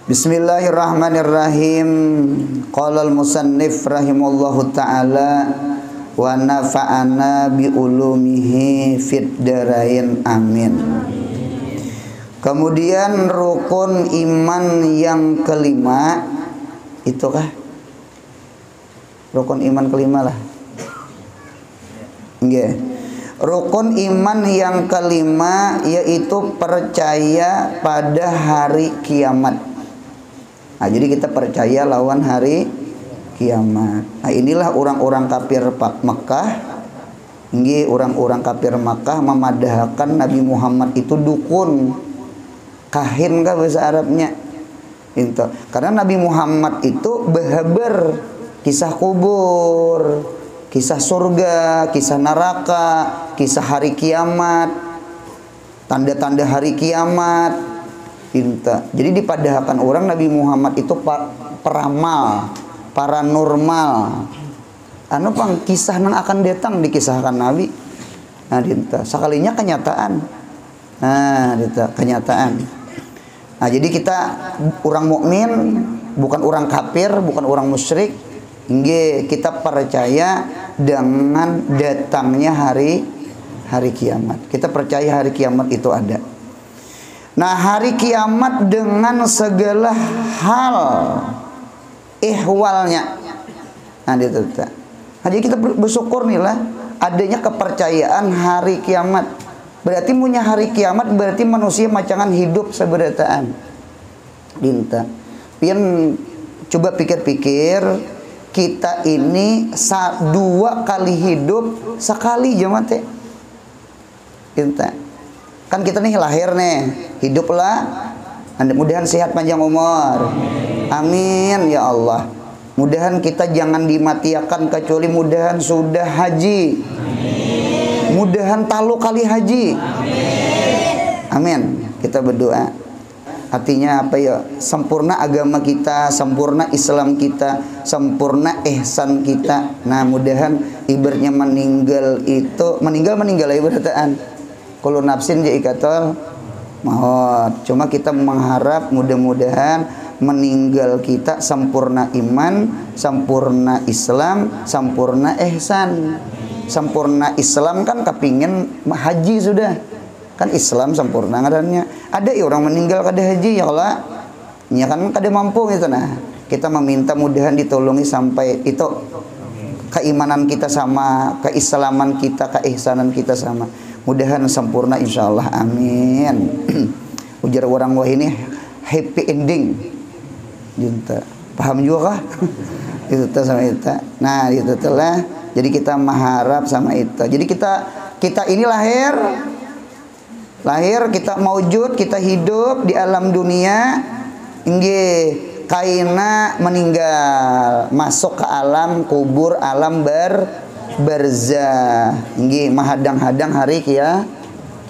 Bismillahirrahmanirrahim. Qala al-musannif rahimallahu ta'ala wa nafa'ana bi ulumihi fid darain amin. Kemudian rukun iman yang kelima, itukah? Rukun iman kelima lah. Nggih. Rukun iman yang kelima yaitu percaya pada hari kiamat. Nah, jadi kita percaya lawan hari kiamat. Nah, inilah orang-orang kafir Mekah. Nggih, orang-orang kafir Makkah memadahkan Nabi Muhammad itu dukun. Kahin kah bahasa Arabnya? Itu. Karena Nabi Muhammad itu behaber kisah kubur, kisah surga, kisah neraka, kisah hari kiamat, tanda-tanda hari kiamat. Jadi dipadahkan orang Nabi Muhammad itu peramal, paranormal. Anu pang kisah nang akan datang dikisahkan Nabi. Nah, sekalinya kenyataan. Nah, kenyataan. Nah, jadi kita orang mukmin, bukan orang kafir, bukan orang musyrik. Nggih, kita percaya dengan datangnya hari kiamat. Kita percaya hari kiamat itu ada. Nah, hari kiamat dengan segala hal ihwalnya. Nah, itu. Nah, jadi kita bersyukur nih lah adanya kepercayaan hari kiamat. Berarti punya hari kiamat berarti manusia macangan hidup seberataan. Dinta. Pian coba pikir-pikir, kita ini 2 kali hidup sekali jemaah teh. Dinta. Kan kita nih lahir nih, hiduplah, mudah-mudahan sehat panjang umur, amin ya Allah. Mudahan kita jangan dimatiakan kecuali mudahan sudah haji, mudahan talu kali haji, amin. Kita berdoa. Artinya apa ya? Sempurna agama kita, sempurna Islam kita, sempurna ihsan kita. Nah, mudahan ibaratnya meninggal ya berataan. Kalau nafsin ya ikatul maut. Cuma kita mengharap mudah-mudahan meninggal kita sempurna iman, sempurna Islam, sempurna ihsan. Sempurna Islam kan kepingin haji sudah. Kan Islam sempurna ngarannya. Ada ya orang meninggal kada haji ya Allah. Ya kan kada mampu gitu nah. Kita meminta mudahan ditolongi sampai itu keimanan kita sama, keislaman kita, keihsanan kita sama. Mudahan sempurna insyaallah amin. Ujar orang wah ini happy ending. Junta. Paham juga kah? Itu sama itu. Nah, itu telah. Jadi kita mengharap sama itu. Jadi kita ini lahir kita maujud, kita hidup di alam dunia. Nggih, kaina meninggal, masuk ke alam kubur, alam barzah. Nggih, mahadang-hadang hari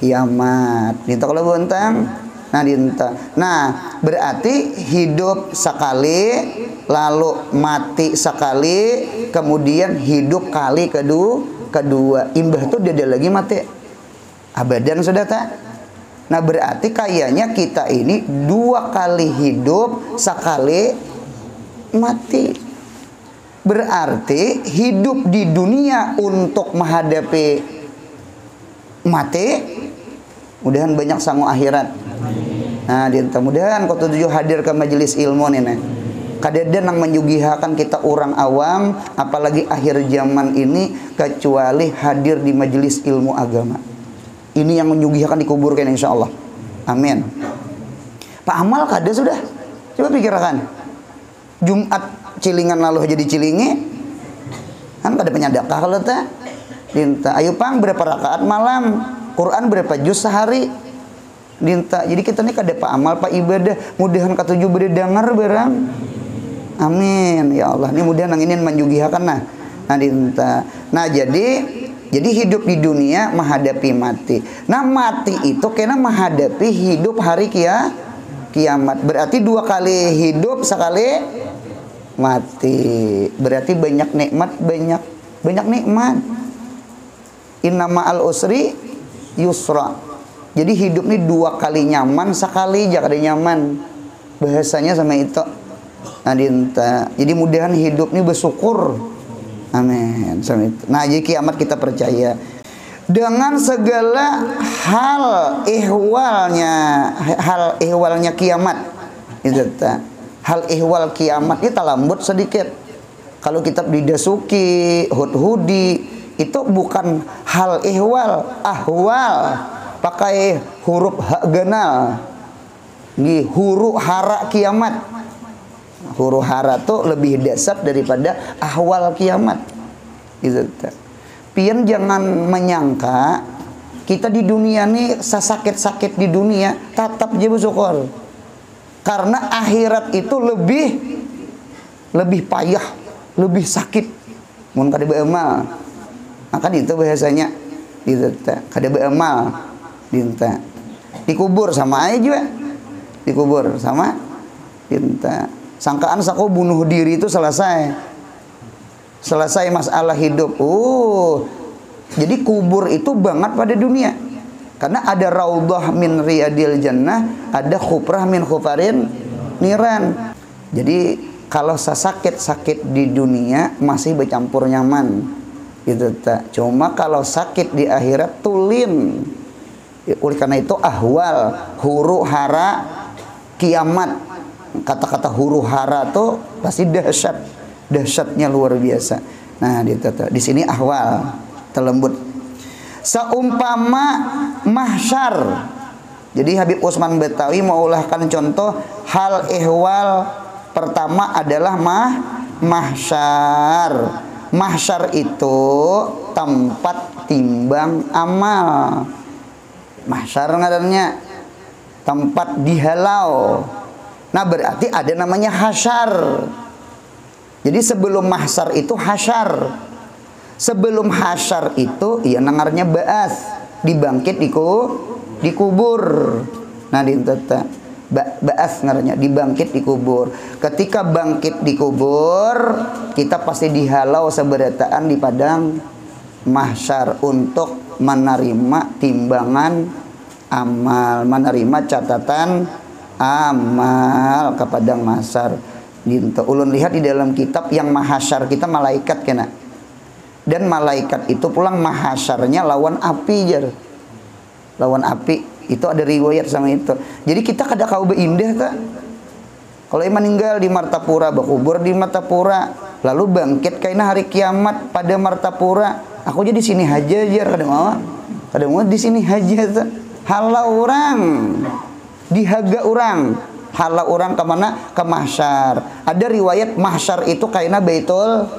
kiamat. Dinta kalau bontang. Nah, dinta. Nah, berarti hidup sekali, lalu mati sekali, kemudian hidup kali kedua. Imbah tuh dia lagi mati. Abadan sudah tak? Nah, berarti kayaknya kita ini 2 kali hidup, sekali mati. Berarti hidup di dunia untuk menghadapi mati, mudahan banyak sangu akhirat. Nah, mudahan kau tujuh hadir ke majelis ilmu nih. Kadang menyugihakan kita orang awam, apalagi akhir zaman ini, kecuali hadir di majelis ilmu agama. Ini yang menyugihakan dikuburkan insya Allah. Amin. Pak amal kada sudah. Coba pikirkan. Jumat cilingan lalu jadi cilingi. Kan kada penyadakah kalau tak? Dinta. Ayo pang berapa rakaat malam? Quran berapa juz sehari? Dinta. Jadi kita ini kada pak amal, pak ibadah. Mudahan ketujuh berdengar barang. Amin ya Allah. Ini mudahan yang ini menyugihakan nah. Nah, dinta. Nah, jadi hidup di dunia menghadapi mati. Nah, mati itu kena menghadapi hidup hari kiamat. Berarti 2 kali hidup, sekali mati. Berarti banyak nikmat, banyak nikmat. Inna ma'al usri yusra. Jadi hidup ini 2 kali nyaman, sekali jangan nyaman. bahasanya sama itu. Nah dinta. Jadi mudahan hidup ini bersyukur. Amin. Sama itu. Nah jadi kiamat kita percaya dengan segala hal ihwalnya kiamat. Itu ta. Hal ihwal kiamat kita lambut sedikit. Kalau kitab Didasuki, Hudhudi itu bukan hal ihwal, ahwal. Pakai huruf hak ganal. Huru hara kiamat. Huru hara tuh lebih dasar daripada ahwal kiamat. Gitu. Pian jangan menyangka kita di dunia nih sesakit-sakit di dunia tetap aja bersyukur. Karena akhirat itu lebih payah, lebih sakit. Mun kada beamal. Maka itu bahasanya gitu. Kada beamal dinta. Dikubur sama aja juga. Dikubur sama dinta. Sangkaan sako bunuh diri itu selesai masalah hidup. Jadi kubur itu banget pada dunia. Karena ada raudhah min riyadil jannah, ada khufrah min khufarin niran. Jadi kalau sakit di dunia masih bercampur nyaman. Gitu tak. Cuma kalau sakit di akhirat tulin. Oleh karena itu ahwal, huru hara kiamat. Kata-kata huru hara tuh pasti dahsyatnya luar biasa. Nah, di sini ahwal telembut. Seumpama mahsyar. Jadi Habib Utsman Betawi mengulahkan contoh hal ihwal pertama adalah mahsyar. Mahsyar itu tempat timbang amal. Mahsyar ngarannya tempat dihalau. Nah berarti ada namanya hasyar. Jadi sebelum mahsyar itu hasyar. Sebelum hasyar itu ya nangarnya ba'ats, dibangkit dikubur. Nah ditata ba'ats ngaranya dibangkit dikubur. Ketika bangkit dikubur, kita pasti dihalau seberataan di padang mahsyar untuk menerima timbangan amal, menerima catatan amal ke padang mahsyar. Gitu. Ulun lihat di dalam kitab yang mahsyar kita malaikat kena. Dan malaikat itu pulang mahsyarnya lawan api jar. Lawan api itu ada riwayat sama itu. Jadi kita kada kau beindah tak? Kalau meninggal di Martapura, berkubur di Martapura, lalu bangkit kaina hari kiamat pada Martapura. Aku jadi sini aja jar kada mau di sini aja tak? Halau orang, dihaga orang. Halau orang ke mana? Ke mahsyar. Ada riwayat mahsyar itu kaina Baitul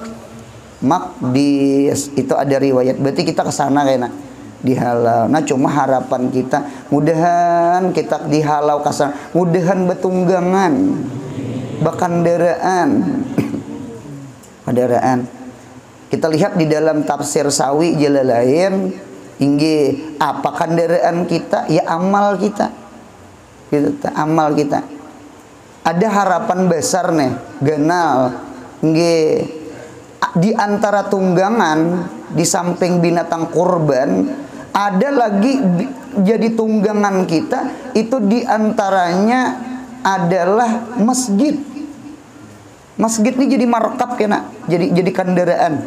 Maqdis. Itu ada riwayat. Berarti kita ke sana kaina dihalau. Nah cuma harapan kita mudahan kita dihalau ke sana. Mudahan betunggangan. Bakandaraan. Kendaraan. Kita lihat di dalam tafsir Sawi Jalalain, inggih apa kendaraan kita? Ya amal kita. Gitu, amal kita. Ada harapan besar nih, ganal. Nggih. Di antara tunggangan di samping binatang kurban, ada lagi jadi tunggangan kita itu di antaranya adalah masjid. Masjid ini jadi markab kena, jadi kendaraan.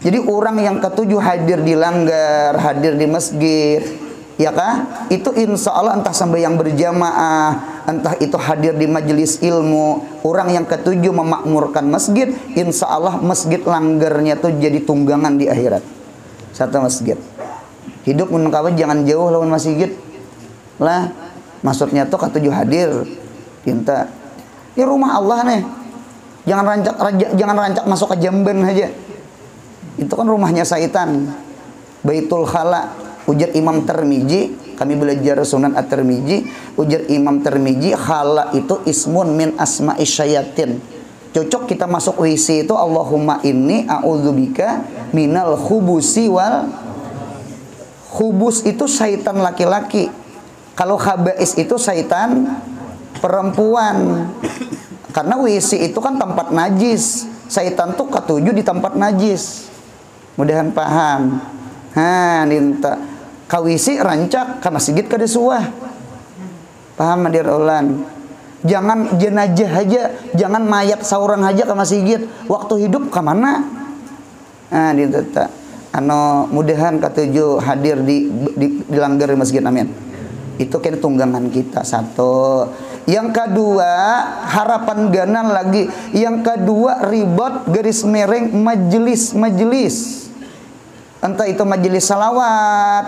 Jadi orang yang ketujuh hadir di langgar, hadir di masjid, ya kah? Itu insya Allah entah sampai yang berjamaah, entah itu hadir di majelis ilmu, orang yang ketujuh memakmurkan masjid, insya Allah masjid langgarnya tuh jadi tunggangan di akhirat. Satu masjid. Hidup menengkawan jangan jauh lawan masjid lah. Maksudnya tuh ketujuh hadir, cinta. Ini rumah Allah nih. Jangan rancak masuk ke jamban aja. Itu kan rumahnya syaitan. Baitul Khala. Ujar Imam Tirmizi, kami belajar Sunan At-Tirmizi, ujar Imam Tirmizi, khala itu ismun min asma'i syayatin. Cocok kita masuk WC itu Allahumma inni a'udzubika minal khubusi wal khubus itu syaitan laki-laki. Kalau khaba'is itu syaitan perempuan. Karena WC itu kan tempat najis. Syaitan tuh ketujuh di tempat najis. Mudahan paham. Dinta kawisi rancak ke masjid kada suah. Paham hadir ulan. Jangan jenazah aja, jangan mayat sauran aja ke masjid. Waktu hidup ke mana? Nah, ditu teh. Mudahan katujuh hadir di langgar masjid, amin. Itu kan tunggangan kita satu. Yang kedua, harapan ganan lagi. Yang kedua, ribot garis miring majelis. Entah itu majelis salawat,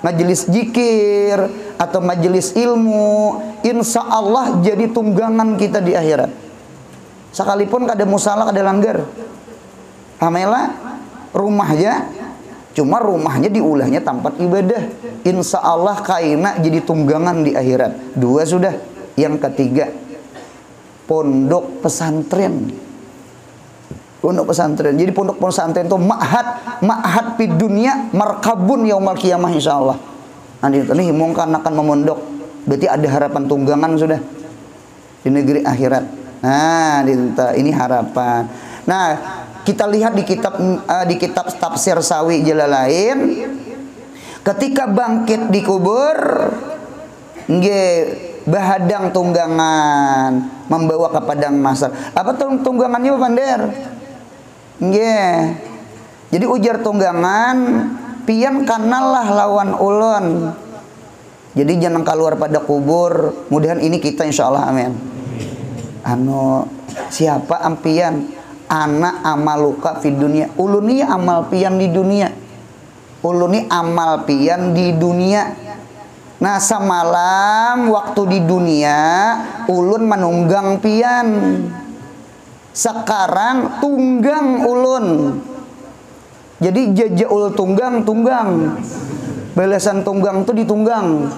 majelis zikir, atau majelis ilmu, insya Allah jadi tunggangan kita di akhirat. Sekalipun kada musalah kada langgar, Pamela rumahnya, cuma rumahnya diulahnya tempat ibadah. Insya Allah kaina jadi tunggangan di akhirat. Dua sudah. Yang ketiga, pondok pesantren. Pondok pesantren. Jadi pondok pesantren itu ma'had di dunia, markabun yaumal qiyamah insyaallah. Nanti ini mungkin akan memondok. Berarti ada harapan tunggangan sudah di negeri akhirat. Nah, ini harapan. Nah, kita lihat di kitab tafsir Sawi Jalalain, ketika bangkit di kubur, bahadang tunggangan membawa ke padang mahsyar. Apa tunggangannya Pak Pander? Jadi ujar tunggangan, pian kanalah lawan ulun. Jadi jangan keluar pada kubur. Mudahan ini kita insyaallah, amin. Siapa ampian? Anak amaluka fid dunia. Uluni amal pian di dunia. Uluni amal pian di dunia. Nah, semalam waktu di dunia ulun menunggang pian. Sekarang tunggang ulun. Jadi jajaul tunggang. Balasan tunggang tuh ditunggang.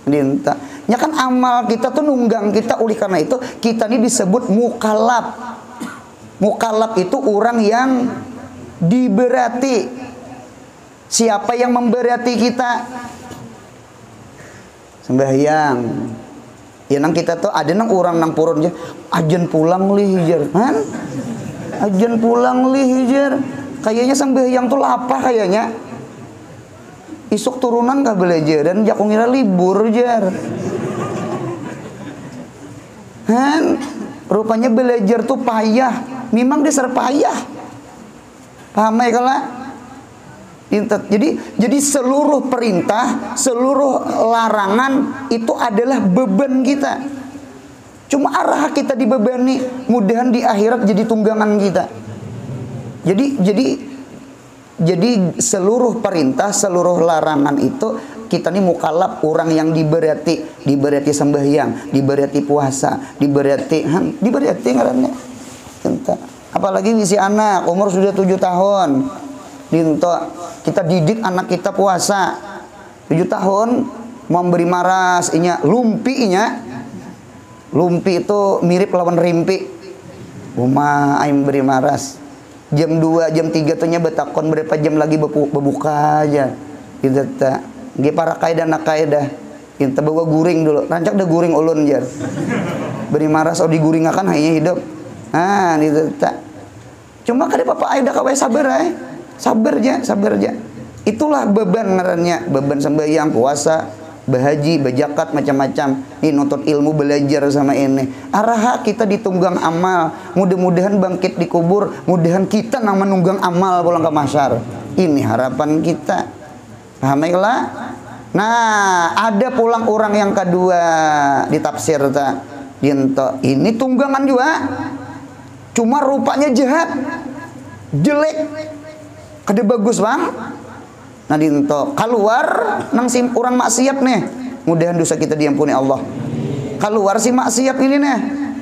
Dinta. Ya kan amal kita tuh nunggang kita, oleh karena itu kita ini disebut mukallaf. Mukallaf itu orang yang diberati. Siapa yang memberati kita? Sembahyang. Ya nang kita tuh ada nang orang nang purun aja, ajen pulang li hijar, kan? Ajen pulang li hijar. Kayaknya sembahyang tuh lapar kayaknya. Isuk turunan kah belajar dan jakung ngira libur jar. Kan? Rupanya belajar tuh payah. Memang dasar payah. Paham ya kalau? Jadi seluruh perintah, seluruh larangan itu adalah beban kita. Cuma arah kita dibebani, mudahan di akhirat jadi tunggangan kita. Jadi seluruh perintah, seluruh larangan itu kita nih mukallaf, orang yang diberati sembahyang, diberati puasa, diberati ngarannya. Apalagi misi anak umur sudah 7 tahun. Kita didik anak kita puasa 7 tahun, memberi maras lumpi itu mirip lawan rimpi. Aing beri maras jam 2 jam 3 tuh nya betakon berapa jam lagi berbuka aja gitu ta. Ge para kaidah nak kaidah kita bawa guring dulu, rancak dah guring ulun jar. Beri maras diguringakan hanya hidup. Gitu ta. Cuma kada papa aida ka sabar ai. Sabar aja. Itulah beban ngarannya, beban sembahyang, puasa, bahaji, bajakat, macam-macam. Ini nuntut ilmu, belajar sama ini. Araha kita ditunggang amal. Mudah-mudahan bangkit di kubur, mudahan kita nang menunggang amal pulang ke mahsyar. Ini harapan kita. Paham ya? Nah, ada pulang orang yang kedua di tafsir ta. Ini tunggangan juga. Cuma rupanya jahat. Jelek. Kada bagus bang. Nah keluar nang sim orang maksiat nih. Mudahan dosa kita diampuni Allah. Keluar si maksiat ini nih.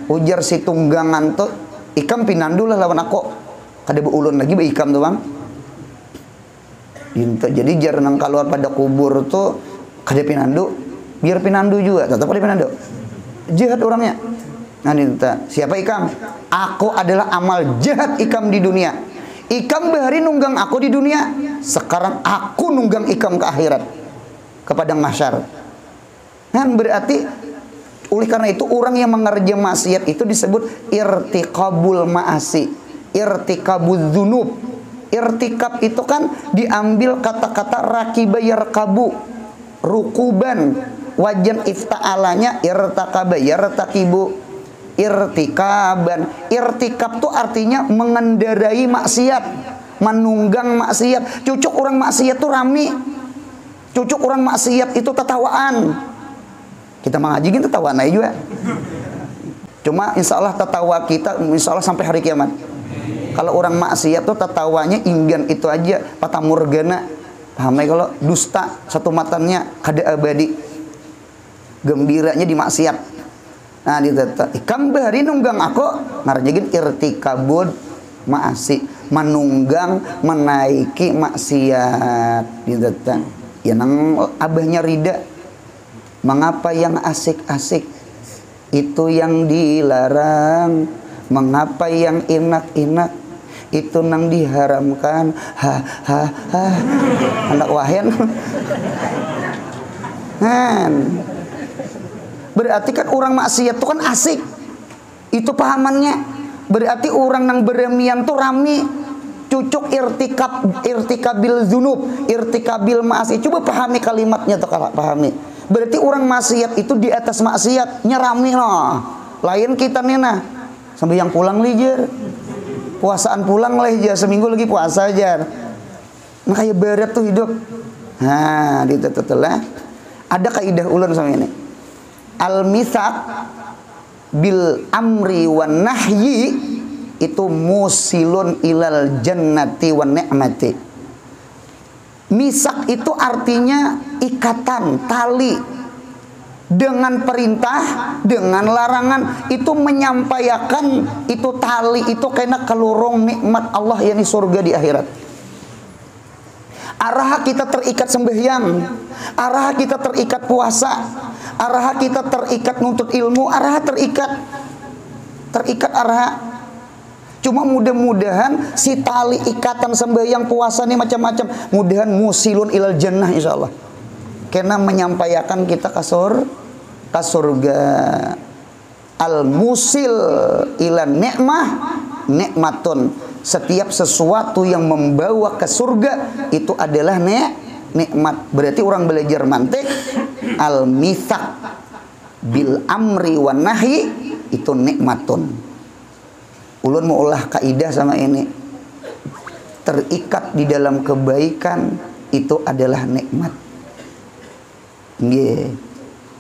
Ujar si tunggangan tuh, ikam pinandu lah lawan aku. Kada beulun lagi ikam tuh bang. Jadi jar nang keluar pada kubur tuh kada pinandu, biar pinandu juga, tetap kada pinandu. Jahat orangnya. Nah siapa ikam? Aku adalah amal jahat ikam di dunia. Ikam bahari nunggang aku di dunia. Sekarang aku nunggang ikam ke akhirat, ke padang mahsyar. Kan berarti oleh karena itu orang yang mengerja maksiat itu disebut irtiqabul ma'asi, irtiqabuz dzunub. Irtikab itu kan diambil kata-kata rakiba yarkabu, rukuban. wajan ifta'alanya irtakaba, yartakibu, irtikaban. Irtikab tuh artinya mengendarai maksiat, menunggang maksiat. Cucuk orang maksiat tuh rami, cucuk orang maksiat itu tetawaan. Kita mengajigin tetawaan aja juga. Cuma insya Allah tetawa kita insya Allah sampai hari kiamat. Kalau orang maksiat tuh tetawanya inggan itu aja, patah morgana. Paham ya? Kalau dusta satu matanya kada abadi, gembiranya di maksiat. Nah ditata ikam bahari nunggang aku ngarjegin irtikabud maasi, menunggang menaiki maksiat. Ditata ya nang abahnya rida, mengapa yang asik-asik itu yang dilarang, mengapa yang enak-enak itu nang diharamkan. Anak wahen. Berarti kan orang maksiat itu kan asik, itu pahamannya. Berarti orang nang beremian tuh rami, cucuk irtikabil zunub, irtikabil maasi. Coba pahami kalimatnya tuh, kalau pahami. Berarti orang maksiat itu di atas maksiat nyerami noh. Lain kita nih nah, sampai yang pulang lijer, puasaan pulang lah aja, seminggu lagi puasa aja. Nah kayak berat tuh hidup. Nah ditetelah ada kaidah ulun sama ini. Al-mithaq bil amri wan nahyi itu musilun ilal jannati wan ni'mati. Misak itu artinya ikatan, tali. Dengan perintah, dengan larangan itu menyampaikan itu tali itu kena kelurung nikmat Allah yakni surga di akhirat. Arah kita terikat sembahyang, arah kita terikat puasa, arah kita terikat nuntut ilmu, arah terikat arah. Cuma mudah-mudahan si tali ikatan sembahyang puasa nih macam-macam, mudahan musilun ilal jannah insyaallah. Kena menyampaikan kita ke surga. Al-musil ilan ni'mah nikmatun. Setiap sesuatu yang membawa ke surga itu adalah nikmat. Berarti orang belajar mantik al-mithaq bil amri wan nahyi itu nikmatun. Ulun mau ulah kaidah sama ini. Terikat di dalam kebaikan itu adalah nikmat. Yeah.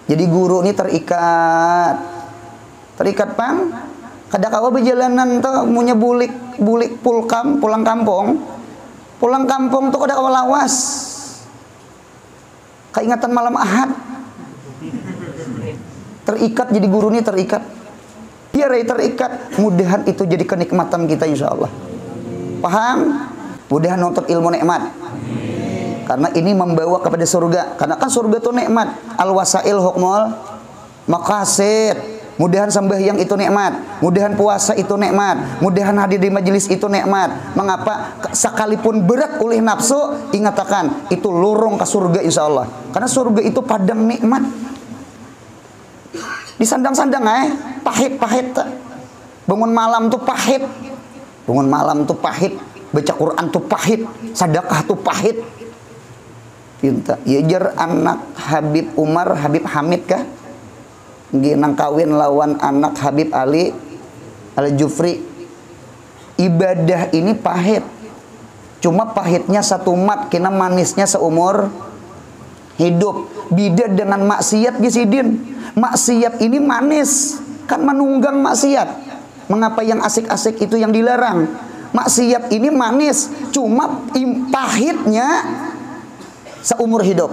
Jadi guru ini terikat pang. Kada kawa berjalanan tuh punya bulik pulang kampung tuh kada kawa lawas. Keingatan malam Ahad. Terikat jadi guru ini terikat. Biar terikat, mudahan itu jadi kenikmatan kita insyaallah. Paham? Mudahan nuntut ilmu nikmat. Karena ini membawa kepada surga. Karena kan surga itu nikmat. Al-wasail hukmul maqasid. Mudahan sembahyang itu nikmat. Mudahan puasa itu nikmat. Mudahan hadir di majelis itu nikmat. Mengapa? Sekalipun berat oleh nafsu, ingatakan itu lorong ke surga insyaallah. Karena surga itu padang nikmat. Disandang-sandang pahit-pahit. Bangun malam tuh pahit. Bangun malam tuh pahit. Baca Quran tuh pahit. Sedekah tuh pahit. Pinta yejer anak Habib Umar Habib Hamid kah nang kawin lawan anak Habib Ali Al-Jufri. Ibadah ini pahit, cuma pahitnya satu mat, kena manisnya seumur hidup. Beda dengan maksiat gisidin. Maksiat ini manis, kan menunggang maksiat. Mengapa yang asik-asik itu yang dilarang? Maksiat ini manis, cuma pahitnya seumur hidup.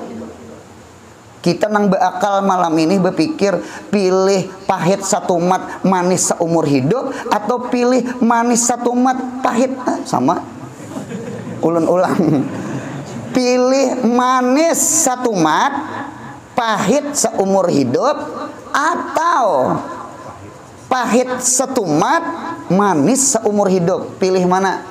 Kita nang beakal malam ini berpikir pilih pahit satu mat manis seumur hidup atau pilih manis satu mat pahit sama. Ulang. Pilih manis satu mat pahit seumur hidup atau pahit satu mat manis seumur hidup. Pilih mana?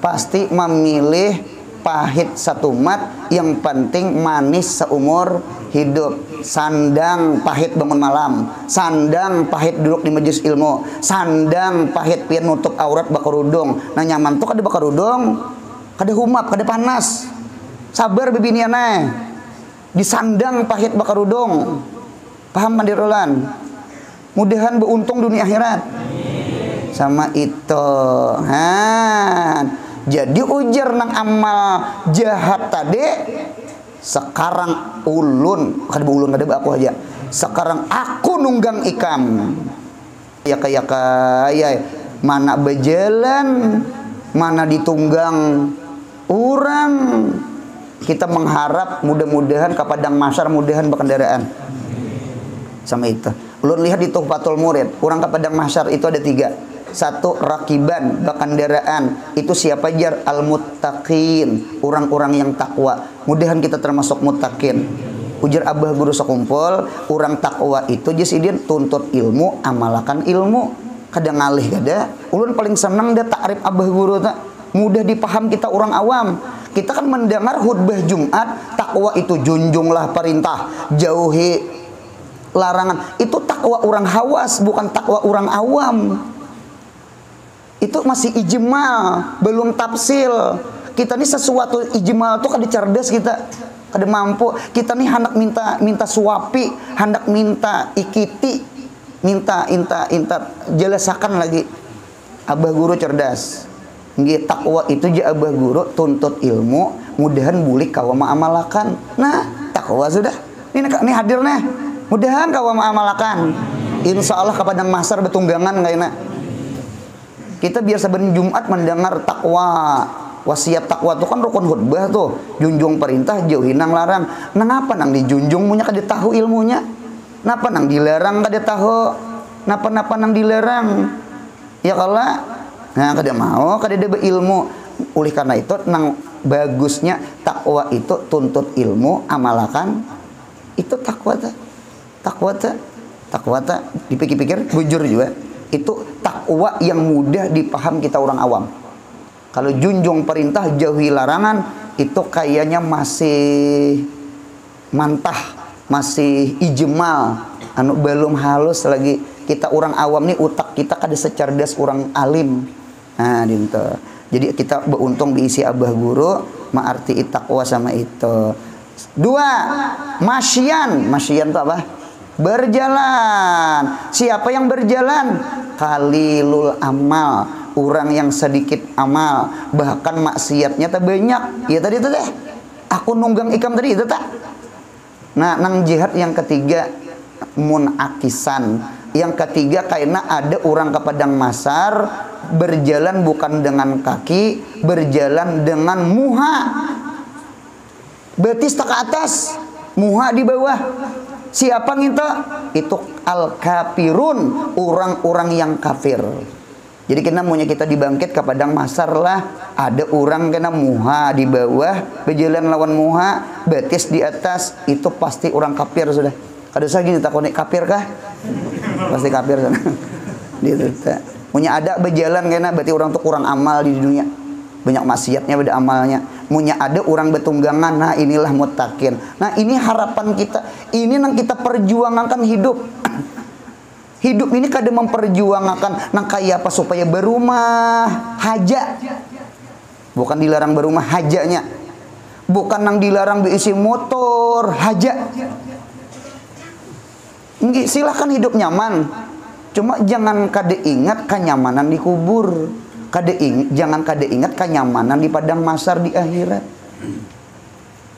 Pasti memilih pahit satu mat, yang penting manis seumur hidup. Sandang pahit bangun malam, sandang pahit duduk di majelis ilmu, sandang pahit pian nutup aurat bakarudung. Nah nyaman tuh kada bakarudung, kada humap, kada panas. Sabar bebiniana. disandang pahit bakarudung. Paham mandirulan? Mudahan beruntung dunia akhirat. Sama itu. Jadi ujar nang amal jahat tadi, sekarang ulun, kada ulun kada aku aja. Sekarang aku nunggang ikam. Ya kayak mana berjalan, mana ditunggang orang. Kita mengharap mudah-mudahan ke padang mahsyar mudahan berkendaraan. Sama itu. Ulun lihat di Tuhfatul Murid, orang ke padang mahsyar itu ada 3. 1 rakiban, berkendaraan. Itu siapa jar? Al-muttaqin, orang-orang yang takwa. Mudahan kita termasuk muttaqin. Ujar abah guru sekumpul, orang takwa itu jesidian tuntut ilmu, amalakan ilmu. Kadang ngalih kada. Ulun paling senang dia takrif abah guru tak. Mudah dipaham kita orang awam. Kita kan mendengar khutbah Jumat, takwa itu junjunglah perintah, jauhi larangan. Itu takwa orang hawas, bukan takwa orang awam. Itu masih ijmal, belum tafsil. Kita ini sesuatu ijmal tuh kada cerdas kita, kada mampu. Kita nih hendak minta suapi, hendak minta ikiti, minta jelasakan lagi. Abah guru cerdas. Nggih takwa itu je abah guru tuntut ilmu, mudahan bulik kawa maamalakan. Nah, takwa sudah. Ini hadir nih. Mudahan kawa maamalakan. Insyaallah ke padang mahsyar betunggangan kaina. Kita biasa Jumat mendengar takwa. Wasiat takwa itu kan rukun khutbah tuh. Junjung perintah, jauhi nang larang. Nang apa nang dijunjung munya kada tahu ilmunya? Napa nang dilarang kada tahu? Napa nang dilarang? Ya kala nah kada mau, kada ada ilmu. Oleh karena itu nang bagusnya takwa itu tuntut ilmu, amalakan. Itu takwa ta. Takwa ta dipikir-pikir bujur juga. Itu takwa yang mudah dipaham kita orang awam. Kalau junjung perintah jauhi larangan itu kayaknya masih mantah, masih ijmal, anu belum halus lagi. Kita orang awam nih utak kita kada secerdas orang alim. Nah, gitu. Jadi kita beruntung diisi abah guru, arti takwa sama itu. 2, masyian. Masyian itu apa? Berjalan. Siapa yang berjalan? Qalilul amal, orang yang sedikit amal, bahkan maksiatnya tak banyak. Ya tadi itu deh. Aku nunggang ikam tadi itu tak. Nah, nang jihad yang ketiga munakisan. Yang ketiga karena ada orang ke padang mahsyar berjalan bukan dengan kaki, berjalan dengan muha. Betis tak ke atas, muha di bawah. Siapa nginta? Itu al-kafirun, orang-orang yang kafir. Jadi kita dibangkit ke padang mahsyar lah, ada orang kena muha di bawah, berjalan lawan muha, betis di atas, itu pasti orang kafir sudah. Kada usah gini takoni kafir kah? Pasti kafir sana. Gitu. Punya ada berjalan kena berarti orang tuh kurang amal di dunia. Banyak maksiatnya pada amalnya. Punya ada orang betunggangan, nah inilah muttaqin. Nah ini harapan kita. Ini yang kita perjuangkan hidup. Hidup ini kada memperjuangkan nang kaya apa supaya berumah haja. Bukan dilarang berumah hajanya. Bukan nang dilarang berisi motor haja. Silahkan hidup nyaman. Cuma jangan kada ingat kenyamanan di kubur. Jangan kada ingat kenyamanan di padang mahsyar di akhirat.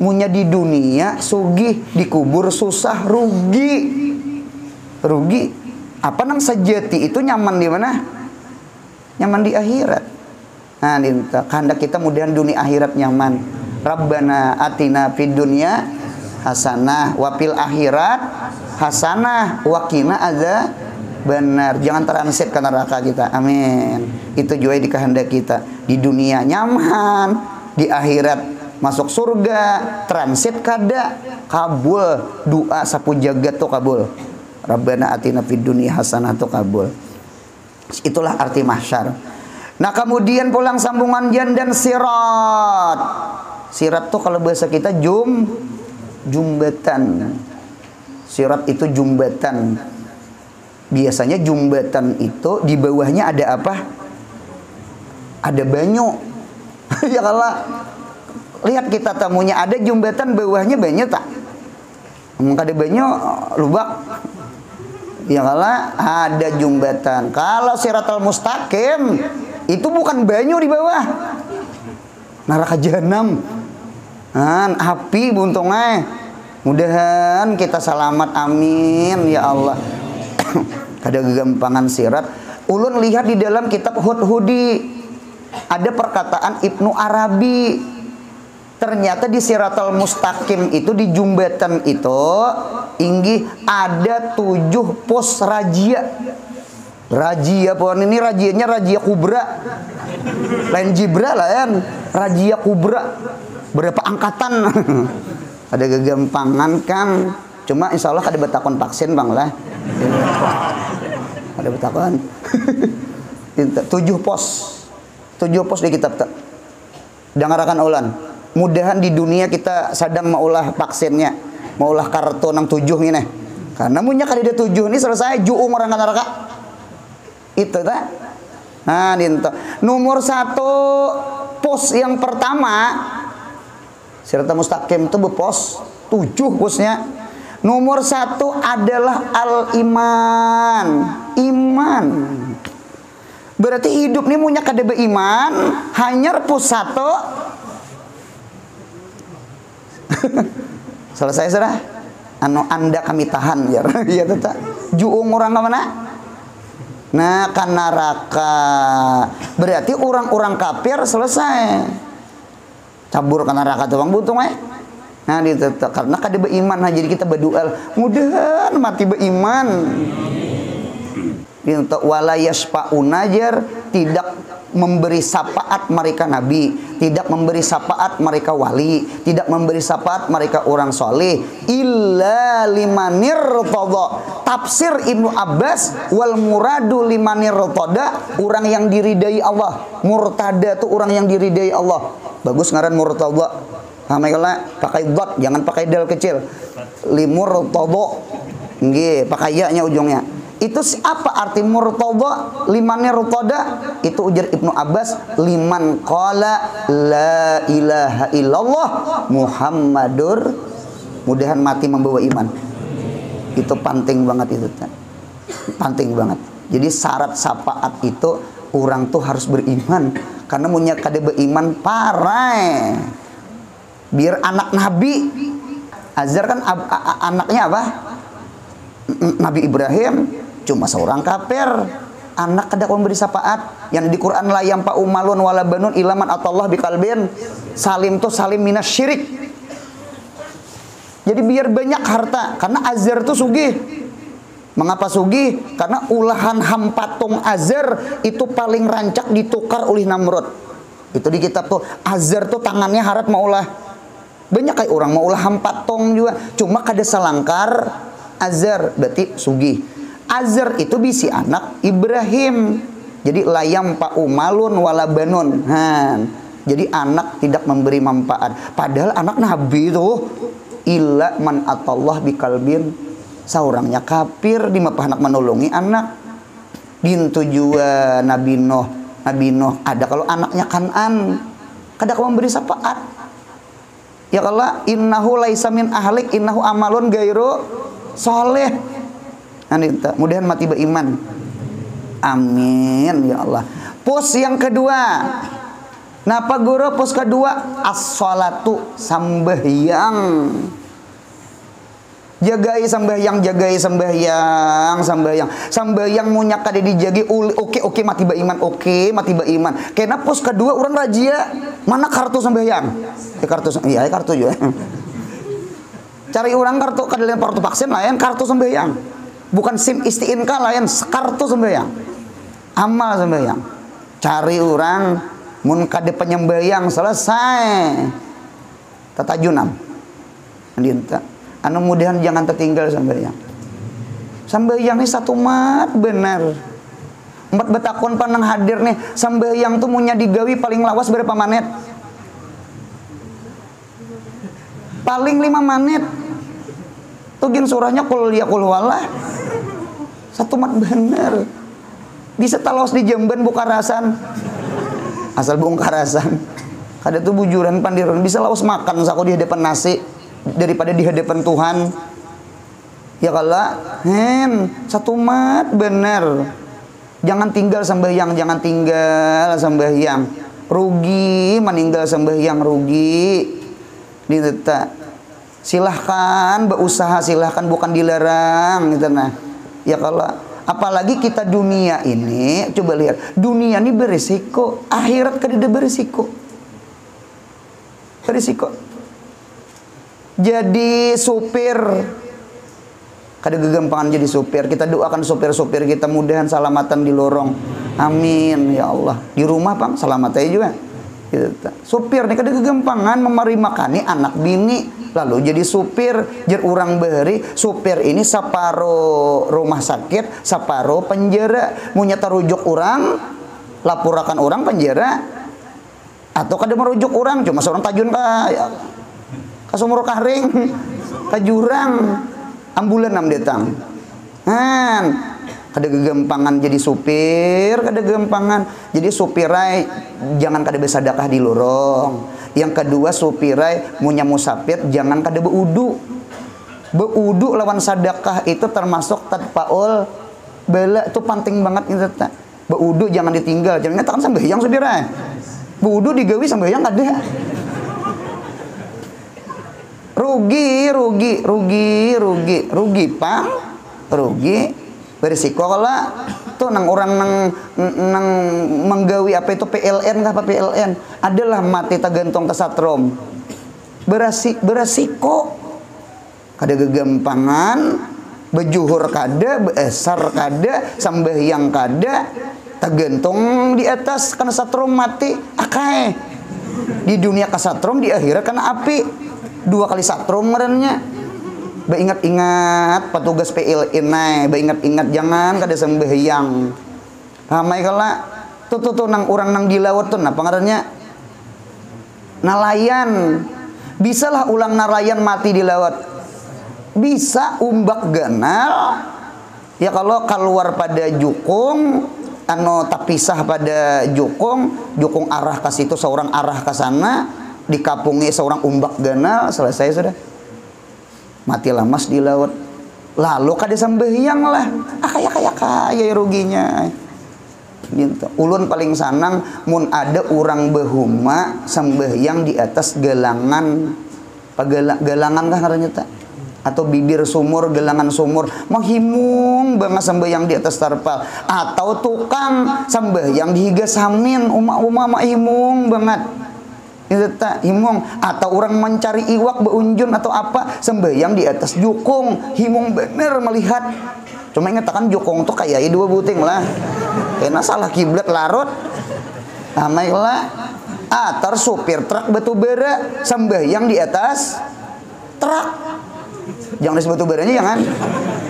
Munya di dunia sugih, di kubur susah, rugi. Rugi. Apa nang sejati itu nyaman di mana? Nyaman di akhirat. Nah, kehendak kita mudahan dunia akhirat nyaman. Rabbana atina fid dunya hasanah wa fil akhirat hasanah wa qina benar, jangan transit ke neraka kita. Amin. Itu juga di kehendak kita. Di dunia nyaman, di akhirat masuk surga, transit kada, kabul doa sapu jagat tuh kabul. Rabbana atina fid dunya hasanah tuh kabul. Itulah arti mahsyar. Nah, kemudian pulang sambungan jan dan sirat. Sirat tuh kalau bahasa kita jumbatan. Sirat itu jumbatan. Biasanya jumbatan itu di bawahnya ada apa? Ada banyu. Ya kalau lihat kita tamunya ada jumbatan bawahnya banyu tak? Kada banyu lubak. Ya kalah ada jembatan. Kalau Siratal Mustaqim itu bukan banyu di bawah. Neraka jahanam. Api buntungnya. Mudahan kita selamat, amin ya Allah. Kada gegampangan sirat. Ulun lihat di dalam kitab Hud-Hudi ada perkataan Ibnu Arabi. Ternyata di Siratal Mustaqim itu, di jembatan itu inggih ada 7 pos razia. Razia pohon ini rajianya razia kubra. Lain jibra lah kan. Razia kubra. Berapa angkatan? Ada gegampangan kan. Cuma insya Allah kada betakon vaksin bang lah. Ada betakon. 7 pos. 7 pos di kitab tak. Dengarkan ulan. Mudahan di dunia kita sedang maulah vaksinnya, maulah kartu nang 7 ini. Karena punya kada ada 7 ini selesai juung orang neraka. Itu tak. Nah, dinto. Nomor 1 pos yang pertama Siratal Mustaqim itu berpos 7 posnya. Nomor 1 adalah al-iman. Iman. Berarti hidup ini punya kada beriman, hanya pos 1. Selesai sudah. Anda kami tahan ya. Ya tetap. Juung orang ke mana? Nah, kan neraka. Berarti orang-orang kafir selesai. Cabur ke neraka tuh bang butung Nah, ditetap karena kada beriman. Nah, jadi kita berdoa mudahan mati beriman. Wala yashfa'una tidak memberi syafaat mereka nabi, tidak memberi syafaat mereka wali, tidak memberi syafaat mereka orang soleh, illa limanir tada. Tafsir Ibnu Abbas, wal muradu limanir tada, orang yang diridai Allah. Murtada itu orang yang diridai Allah. Bagus ngaran murtada. Pahamilah, pakai dot, jangan pakai dal kecil. Limur tada. Nggih, pakai ya-nya ujungnya. Itu apa arti murtada? Limannya rutada itu ujar Ibnu Abbas, liman qala la ilaha illallah Muhammadur, mudahan mati membawa iman. Itu penting banget itu. Penting banget. Jadi syarat syafaat itu orang tuh harus beriman, karena punya kada beriman parah. Biar anak Nabi Azar kan anaknya apa? Nabi Ibrahim. Cuma seorang kafir, anak kada memberi syafaat. Yang di Quran la yampa umalun wala banun ilaman atallah biqalbin salim tuh salim minas syirik. Jadi biar banyak harta, karena Azar tuh sugih. Mengapa sugih? Karena ulahan hampatung Azar itu paling rancak ditukar oleh Namrud. Itu di kitab tuh Azar tuh tangannya harat maulah. Banyak kayak orang maulah hampatung juga. Cuma kada selangkar Azar, berarti sugih. Azar itu bisi anak Ibrahim. Jadi layam pak umalun wala banun. Jadi anak tidak memberi manfaat. Padahal anak Nabi itu illa man atallah biqalbin. Seorangnya kafir di mapah anak menolongi anak. Dintu juga Nabi Nuh. Nabi Nuh ada kalau anaknya Kanan, kada kau memberi syafaat. Ya kalau innahu laisa min ahlik innahu amalun gairu soleh. Mudahan mati beriman. Amin ya Allah. Pos yang kedua. Napa guru pos kedua? As-sholatu, sambahyang. Jagai sambahyang, jagai sambahyang, sambahyang. Sambahyang munyak kada dijagi oke mati beriman, oke mati beriman. Karena pos kedua orang rajia. Mana kartu sambahyang? Kartu iya kartu juga. Cari orang kartu kada lain kartu vaksin lain kartu sambahyang. Bukan SIM istiinka lain kartu sembahyang. Amal sembahyang. Cari orang mun kade penyembahyang selesai. Tatajunam. Dinta. Anu mudahan jangan tertinggal sembahyang. Sembahyang ini satu mat benar. 4 betakon panang hadir nih. Sembahyang tuh munya digawi paling lawas berapa menit? Paling 5 menit. Tuh gin surahnya kul ya kul walah. Satu mat bener. Bisa talos di Jamban Bukarasan. Asal Bukarasan. Kada tuh bujuran pandiran bisa laos makan sako di hadapan nasi daripada di hadapan Tuhan. Ya kalau satu mat bener. Jangan tinggal sembahyang, jangan tinggal sembahyang. Rugi meninggal sembahyang, rugi. Diteta. Silahkan berusaha, silahkan, bukan dilarang gitu nah. Ya kalau apalagi kita dunia ini, coba lihat, dunia ini berisiko, akhirat kada berisiko. Berisiko. Jadi supir kada gegampangan jadi supir. Kita doakan supir-supir kita mudahan salamatan di lorong. Amin ya Allah. Di rumah Bang selamat aja juga. Gitu. Supir nih kada gegampangan memari makani anak bini lalu jadi supir jer urang bahari. Supir ini saparo rumah sakit, saparo penjara. Munya tarujuk orang, lapurakan orang penjara atau kada merujuk orang cuma seorang tajun ka sumur karing ka jurang ambulan nam datang. Kada gegampangan jadi supir, kada gegampangan. Jadi supirai jangan kada bersedekah di lorong. Yang kedua supirai munya musafir jangan kada beudu. Beudu lawan sedekah itu termasuk tadpaul bala itu penting banget itu ta. Beudu jangan ditinggal. Jangan ngatakan sembahyang supirai. Beudu digawi sembahyang kada. Rugi pang, rugi berisiko kalau tuh nang orang nang menggawi apa itu PLN kah apa PLN adalah mati tergantung kesatrom beresiko kada gegampangan bejuhur kada beesar kada sembahyang kada tergantung di atas karena satrom mati akai di dunia kasatrom di akhirat karena api. 2 kali satrum ngarannya. Ingat-ingat petugas PLN naik, ingat-ingat jangan kada sembahyang. Ramai kala tuh nang orang nang di laut tuh napa ngarannya? Nalayan. Bisalah ulang nalayan mati di laut. Bisa umbak ganal. Ya kalau keluar pada jukung tapisah pada jukung arah ke situ seorang arah ke sana. Dikapungi seorang umbak ganal selesai sudah mati lamas di laut lalu kada sembahyang lah kaya ruginya gitu. Ulun paling sanang mun ada orang behuma sembahyang di atas galangan galangan kah ngarannya tak atau bibir sumur galangan sumur menghimung banget sembahyang di atas tarpal atau tukang sembahyang di higa samin uma himung banget itu tak himung atau orang mencari iwak beunjun atau apa sembahyang di atas jukung himung bener melihat cuma ingatakan jukung tuh kayak 2 buting lah kena salah kiblat larut amai lah atar supir truk batu bara sembahyang di atas truk jangan di batu baranya jangan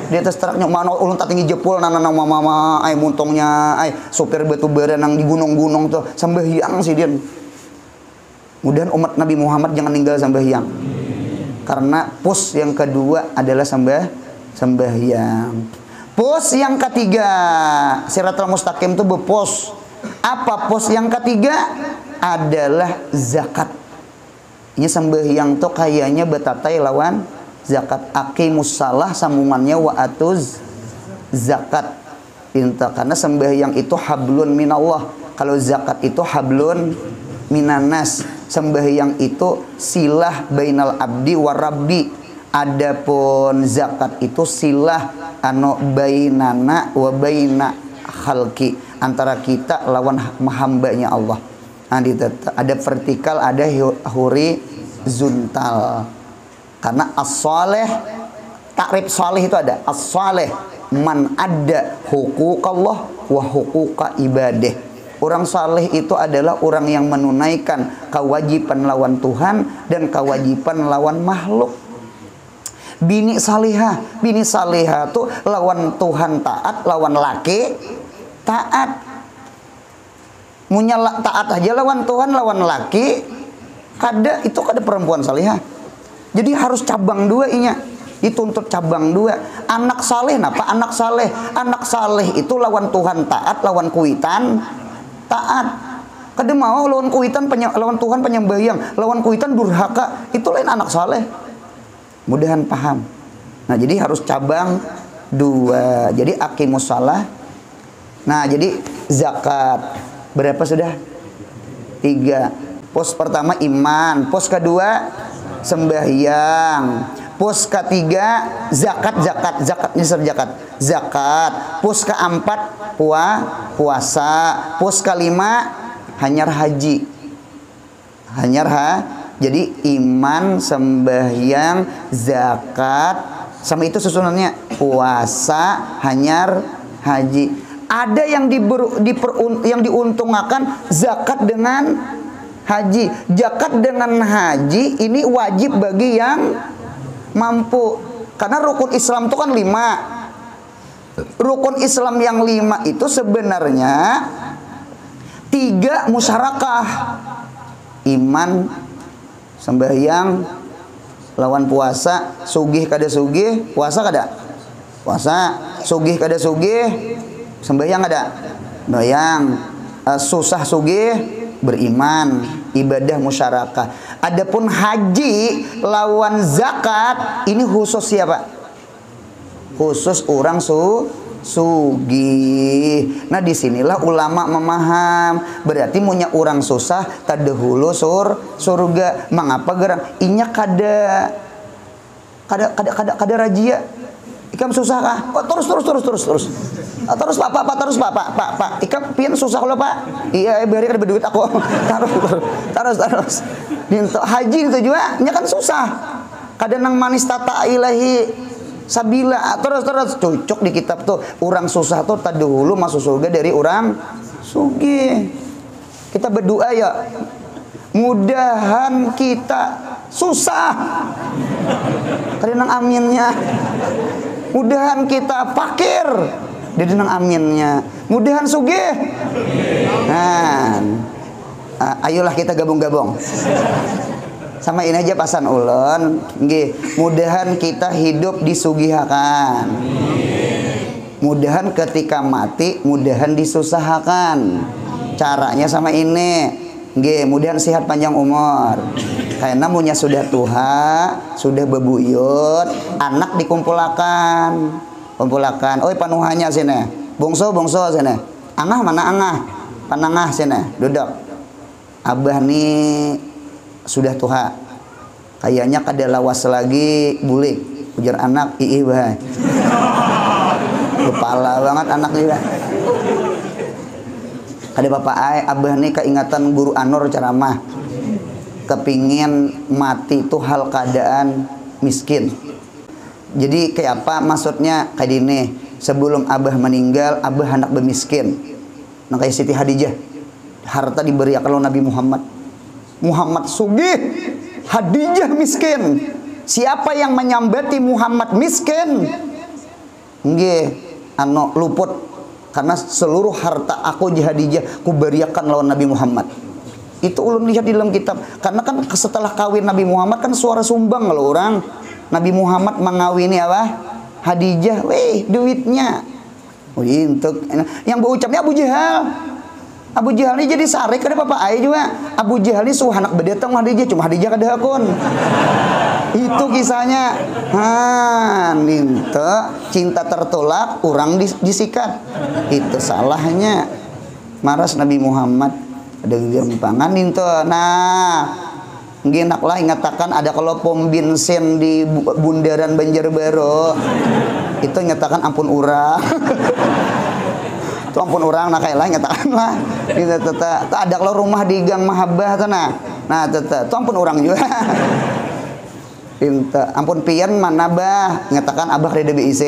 di atas truknya mana ulun tak tinggi jepul nana mama ay muntongnya ay supir batu bara nang di gunung-gunung tuh sembahyang sih dia. Mudahan umat Nabi Muhammad jangan tinggal sembahyang. Karena pos yang kedua adalah sembahyang. Pos yang ketiga, Siratal Mustaqim itu bepos. Apa pos yang ketiga? Adalah zakat. Ini sembahyang tuh kayaknya betatai lawan zakat. Aqimus shalah sambungannya wa atuz zakat. Karena sembahyang itu hablun minallah. Kalau zakat itu hablun minanas. Sembahyang itu silah bainal abdi warabbi. Adapun zakat itu silah bainana wa baina khalqi, antara kita lawan hambanya Allah. Ada vertikal, ada horizontal. Karena as-saleh, takrib saleh itu ada as-saleh man ada huquqallah wa huquqa ibadah. Orang saleh itu adalah orang yang menunaikan kewajiban lawan Tuhan dan kewajiban lawan makhluk. Bini salihah tuh lawan Tuhan taat, lawan laki taat. Munya taat aja lawan Tuhan, lawan laki itu kada perempuan salihah. Jadi harus cabang dua inya. Dituntut cabang dua. Anak saleh napa? Anak saleh itu lawan Tuhan taat, lawan kuitan taat. Kada mau lawan kuitan lawan Tuhan penyembahyang, lawan kuitan durhaka, itu lain anak saleh. Mudahan paham. Nah, jadi harus cabang 2. Jadi aqimus shalah. Nah, jadi zakat. Berapa sudah? 3. Pos pertama iman, pos kedua sembahyang, pos ketiga zakatnya zakat, pos keempat puasa, pos kelima hanyar haji. Jadi iman, sembahyang, zakat, sama itu susunannya puasa, hanyar haji. Ada yang diuntungkan zakat dengan haji. Zakat dengan haji ini wajib bagi yang mampu. Karena rukun Islam itu kan 5. Rukun Islam yang 5 itu sebenarnya 3 musyarakah. Iman, sembahyang, lawan puasa, sugih kada sugih, puasa kada? Puasa, sugih kada sugih, sembahyang kada? Sembahyang, susah sugih, beriman, ibadah musyarakah. Adapun haji lawan zakat ini khusus siapa? Khusus orang sugih. Nah, disinilah ulama memaham. Berarti punya orang susah tadahulu surga. Mengapa gerang? Inya kada rajia. Ikam susah kah? Oh, terus. Terus pak. Ikam pian susah lo pak. Iya, beri kada berduit aku. Terus. Dinto haji itu juga, nya kan susah. Kada nang manis tata ilahi sabila. Terus cocok di kitab tuh. Orang susah tuh tadahulu masuk surga dari orang sugih. Kita berdoa ya. Mudahan kita susah. Kada nang aminnya. Mudahan kita fakir, jadi nang aminnya. Mudahan sugih. Nah, ayolah kita gabung-gabung. Sama ini aja pasan ulun. Nggih, mudahan kita hidup disugihakan. Mudahan ketika mati, mudahan disusahakan. Caranya sama ini. Nggih, mudahan sehat panjang umur. Karena munya sudah tua, sudah bebuyut, anak dikumpulakan. Oi panuhannya sini. Bungso sini. Angah mana angah? Panangah sini. Duduk. Abah nih sudah tua. Kayaknya kada lawas lagi bulik. Ujar anak, "Ih, bah." Kepala banget anak juga. Kada bapak ai, abah nih keingatan guru Anur ceramah. Kepingin mati itu hal keadaan miskin. Jadi kayak apa maksudnya? Kayak ini, sebelum abah meninggal, abah hendak bermiskin. Nah kayak Siti Hadijah, harta diberi kalau Nabi Muhammad sugih, Hadijah miskin. Siapa yang menyambati Muhammad miskin? Nggih, luput. Karena seluruh harta aku Hadijah kuberiakan lawan Nabi Muhammad. Itu ulun lihat di dalam kitab. Karena kan setelah kawin Nabi Muhammad kan suara sumbang kalau orang. Nabi Muhammad mengawini apa? Hadijah. Weh, duitnya. Untuk yang berucapnya Abu Jahal. Abu Jahal ini jadi sarik kada bapak ai juga. Abu Jahal ini suah anak bedetang Hadijah, cuma Hadijah kada hakun. Itu kisahnya. Minta cinta tertolak, orang disikat. Itu salahnya. Maras Nabi Muhammad. Ada gampangan itu. Nah, ngenak lah ngatakan ada kalau pom bensin di bundaran Banjarbaru. Itu nyatakan ampun urang. Itu ampun urang nah kayak lah nyatakan lah. Gitu ada kalau rumah di Gang Mahabbah tanah. Nah, itu ampun urang juga. Dinta ampun pian mana bah nyatakan abah reda BIC.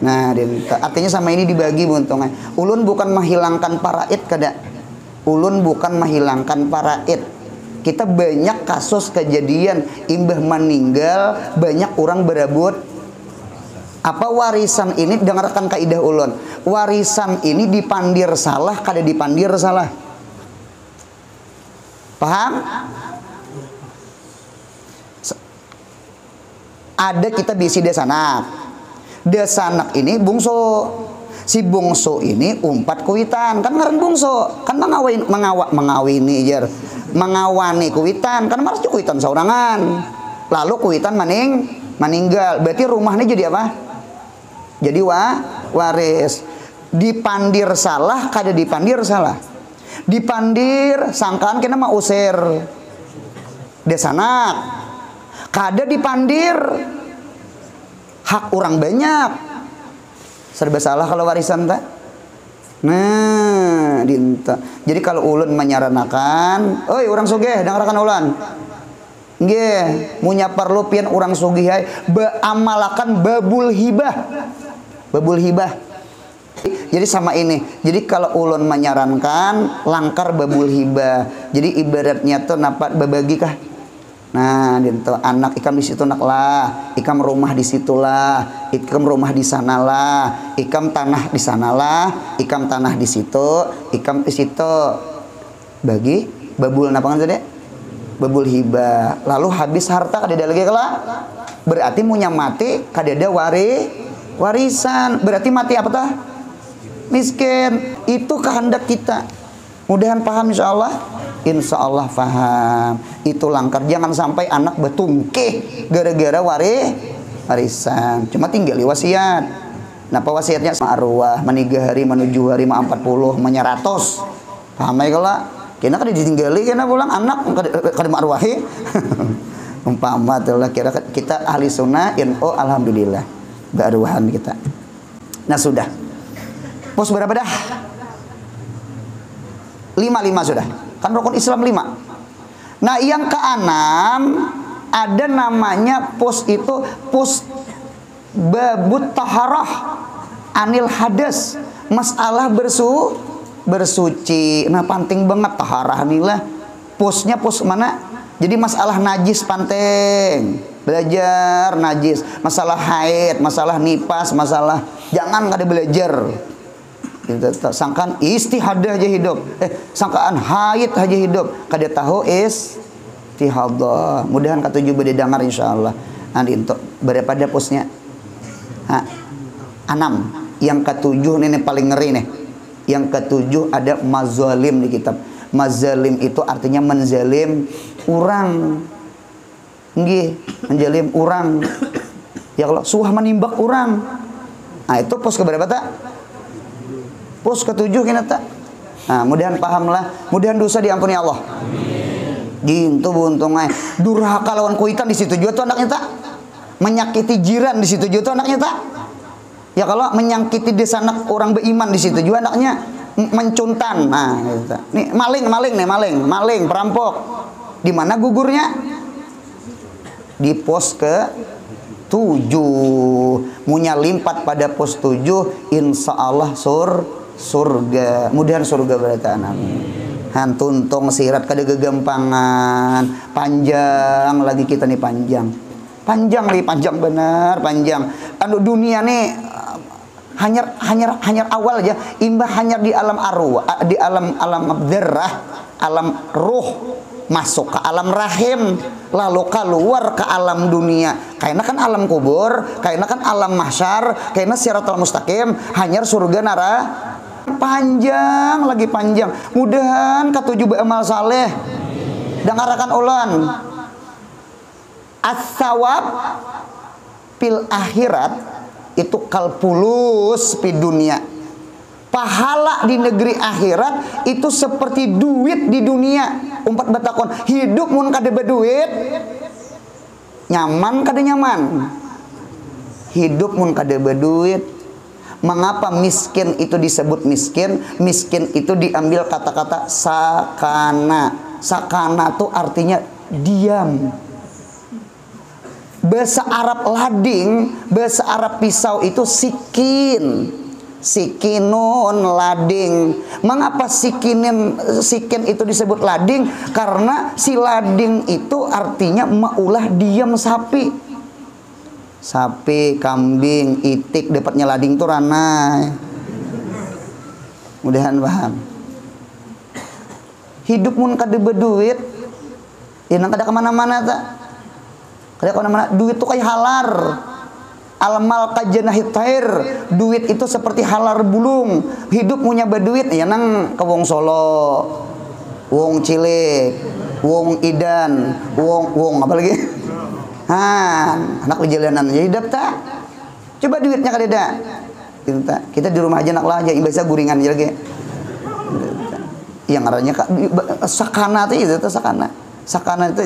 Nah, dinta artinya sama ini dibagi buntungnya. Ulun bukan menghilangkan paraid kada. Ulun bukan menghilangkan paraid. Kita banyak kasus kejadian imbah meninggal, banyak orang berebut. Apa warisan ini? Dengarkan kaidah ulun. Warisan ini dipandir salah, kada dipandir salah. Paham? Ada kita bisi desanak. Desanak ini bungsu. Si bungsu ini umpat kuitan kan ngaran bungsu kan mengawani kuitan kan maras kuitan saurangan lalu kuitan maning meninggal, berarti rumahnya jadi apa? Jadi waris. Dipandir salah, kada dipandir salah. Dipandir sangkaan kena mah usir desanak. Kada dipandir hak orang banyak. Serba salah kalau warisan tak. Nah, dinta. Jadi kalau ulun menyarankan, oi orang sugih dengarkan ulun. Nggih, munya perlu pian orang sugih amalakan babul hibah. Babul hibah. Jadi sama ini. Jadi kalau ulun menyarankan langkar babul hibah. Jadi ibaratnya tuh napat babagi kah? Nah, dinto anak ikam di situ nak lah, ikam rumah di situlah, ikam rumah di sanalah, ikam tanah di sanalah, ikam tanah di situ, ikam di situ. Bagi babul napangan tadi? Babul hibah. Lalu habis harta kadeda lagi kala. Berarti munya mati kadeda warisan. Berarti mati apa tah? Miskin. Itu kehendak kita. Mudahan paham insyaallah. Insyaallah paham. Itu langkar. Jangan sampai anak betungkih gara-gara warisan. Cuma tinggal wasiat. Napa wasiatnya arwah menigah hari menuju hari 40 menyeratos. Paham ya kala? Kena kada ditinggali kena pulang anak kada arwahi. Umpama itulah kira kita ahli sunnah NU alhamdulillah. Gak arwahan kita. Nah sudah. Pos berapa dah? 5 sudah. Kan rukun Islam 5. Nah yang keenam ada namanya pos itu pos babut taharah anil hadas, masalah bersuci. Nah penting banget taharah inilah posnya pos mana. Jadi masalah najis penting, belajar najis, masalah haid, masalah nipas, masalah jangan kada belajar. Sangkaan istihadah aja hidup, sangkaan haid aja hidup, kada tahu istihadah. Mudahan ketujuh bade dengar insyaallah. Nanti untuk daripada posnya 6. Yang ketujuh ini paling ngeri nih. Yang ketujuh ada mazalim di kitab. Mazalim itu artinya menzalim orang. Nggih, menzalim orang. Ya kalau suah menimbak orang. Nah, itu pos keberapa tak? Pos ketujuh kena tak? Nah, mudahan pahamlah, mudahan dosa diampuni Allah. Gitu buntungnya. Durhaka lawan kuitan di situ juga tuh anaknya tak? Menyakiti jiran di situ juga tuh anaknya tak? Ya kalau menyakiti desa anak orang beriman di situ juga anaknya mencuntan. Nah, gitu. Nih maling, perampok. Di mana gugurnya? Di pos ke 7. Munya limpat pada pos 7 insyaallah surga. Mudahan surga berarti amin. Han tuntung sirat kada gegampangan. Panjang lagi kita nih panjang. Panjang benar, panjang. Anu dunia nih hanya awal aja. Imbah hanya di alam arwah, di alam dzarrah, alam ruh, masuk ke alam rahim, lalu keluar ke alam dunia. Karena kan alam kubur, karena kan alam mahsyar, karena siratal mustaqim, hanya surga nara. Panjang lagi panjang. Mudahan ketujuh beramal saleh. Dengarkan ulan. As-sawab fil akhirat itu kalpulus di dunia. Pahala di negeri akhirat itu seperti duit di dunia. Umpat batakon hidup mun kada berduit, nyaman kada nyaman. Hidup mun kada berduit. Mengapa miskin itu disebut miskin? Miskin itu diambil kata-kata sakana. Sakana itu artinya diam. Bahasa Arab lading, bahasa Arab pisau itu sikin. Sikinun lading. Mengapa sikin itu disebut lading? Karena si lading itu artinya maulah diam sapi. Sapi, kambing, itik dapatnya lading tuh ranai. Mudahan paham. Hidup mun kada berduit, ya nang kada kemana-mana tak. Kada kemana-mana. Duit tuh kayak halar. Almal kajanahit tair. Duit itu seperti halar bulung. Hidup punya berduit, ya nang ke wong Solo, wong Cilik, wong Idan, wong apa lagi? Anak di jalanan jadi dapta. Coba duitnya kadeda. Kita di rumah aja nak lah aja biasa guringan aja lagi. Yang ngarannya sakana teh itu sakana. Sakana itu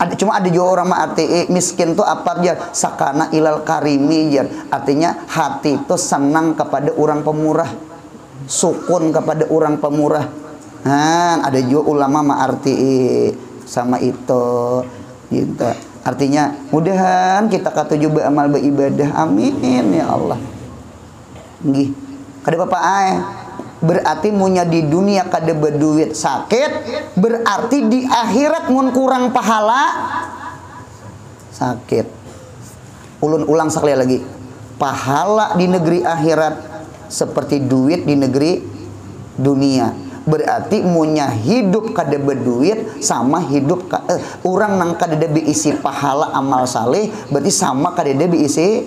ada cuma ada juga orang mah arti miskin tuh apa aja sakana ilal karimi jar. Artinya hati itu senang kepada orang pemurah. Sukun kepada orang pemurah. Ada juga ulama mah arti sama itu gitu. Artinya mudahan kita katuju beramal beribadah, amin ya Allah. Nggih. Kada bapak berarti munya di dunia kada berduit sakit, berarti di akhirat mun kurang pahala sakit. Ulun ulang sekali lagi. Pahala di negeri akhirat seperti duit di negeri dunia. Berarti munya hidup kada berduit sama hidup orang nang kada diisi pahala amal saleh berarti sama kada diisi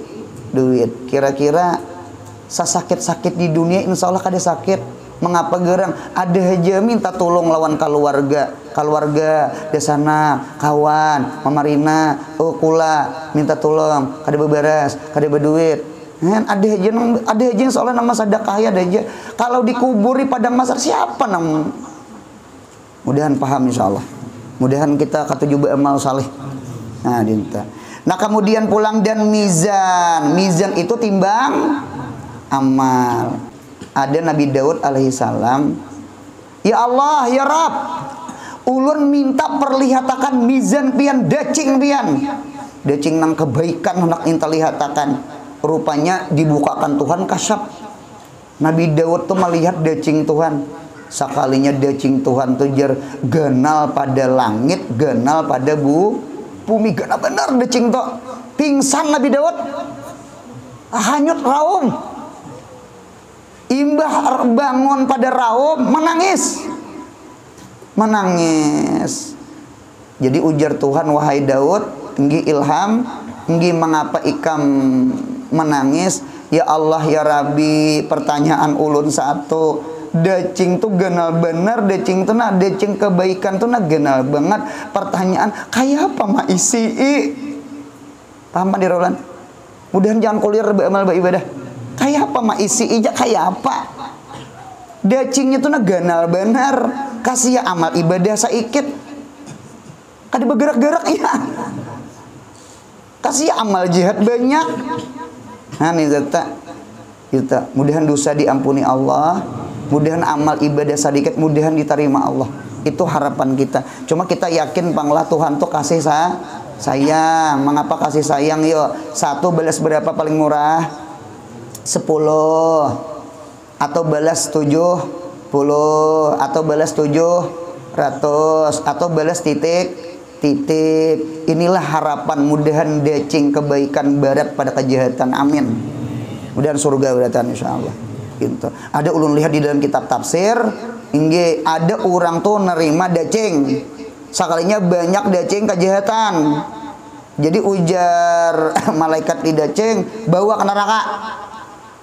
duit. Kira-kira sasakit-sakit di dunia insya Allah kada sakit. Mengapa gerang ada aja minta tolong lawan keluarga desana kawan mamarina kula minta tolong kada beberes kada berduit. Ada aja soalnya nama sedekah ya ada aja. Kalau dikuburi padang mahsyar siapa nam? Mudahan paham insyaallah. Mudahan kita katuju beramal saleh. Nah kemudian pulang dan mizan. Mizan itu timbang amal. Ada Nabi Daud alaihissalam. Ya Allah ya Rabb, ulun minta perlihatakan mizan pian decing pian. Decing nang kebaikan hendak inta lihatakan. Rupanya dibukakan Tuhan kasyaf. Nabi Daud tuh melihat decing Tuhan. Sekalinya decing Tuhan tuh jar ganal pada langit, ganal pada bumi. Ganal benar decing tuh. Pingsan Nabi Daud. Hanyut raum. Imbah bangun pada raum menangis. Menangis. Jadi ujar Tuhan, wahai Daud, enggi ilham, enggi mengapa ikam menangis? Ya Allah ya Rabbi, pertanyaan ulun satu, decing tuh genal bener, decing tuh nah decing kebaikan tuh nah genal banget. Pertanyaan kayak apa mah isi paham di Roland? Mudahan jangan kuliah beramal beribadah. Kayak apa mah isi ija kayak apa? Decingnya tuh nah genal bener. Kasih ya amal ibadah saikit. Kada bergerak-gerak ya. Kasih ya amal jihad banyak. Nih kita mudahan dosa diampuni Allah, mudahan amal ibadah sedikit mudahan diterima Allah. Itu harapan kita. Cuma kita yakin panglah Tuhan tuh kasih sayang. Mengapa kasih sayang? Yuk, 1 balas berapa paling murah? 10 atau balas 70 atau balas 700 atau balas titik. Inilah harapan mudahan decing kebaikan barat pada kejahatan, amin. Mudahan surga beratan insyaallah gitu. Ada ulun lihat di dalam kitab tafsir ingge ada orang tuh nerima decing sekalinya banyak decing kejahatan. Jadi ujar malaikat di decing bawa ke neraka.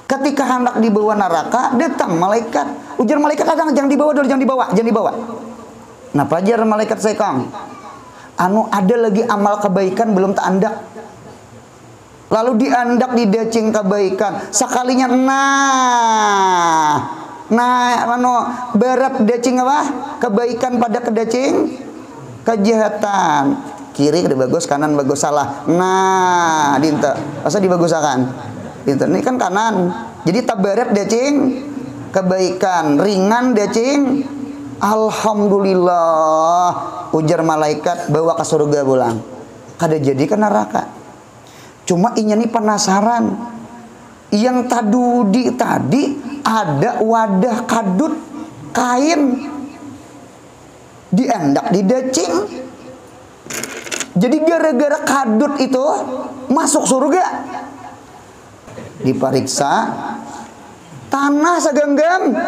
Ketika hendak dibawa neraka datang malaikat. Ujar malaikat jangan dibawa dulu, jangan dibawa. Nah pajar malaikat saya kang ada lagi amal kebaikan belum tak andak. Lalu diandak di decing kebaikan sekalinya berat decing apa? Kebaikan pada kedecing kejahatan. Kiri kada bagus, kanan bagus, salah. Dinta. Masa dibagusakan? Dinta. Ini kan kanan. Jadi tabaret decing kebaikan, ringan decing alhamdulillah. Ujar malaikat bawa ke surga pulang. Kada jadi ke neraka. Cuma inya nih penasaran. Yang tadi ada wadah kadut kain diendak di decing. Jadi gara-gara kadut itu masuk surga. Diperiksa tanah segenggam.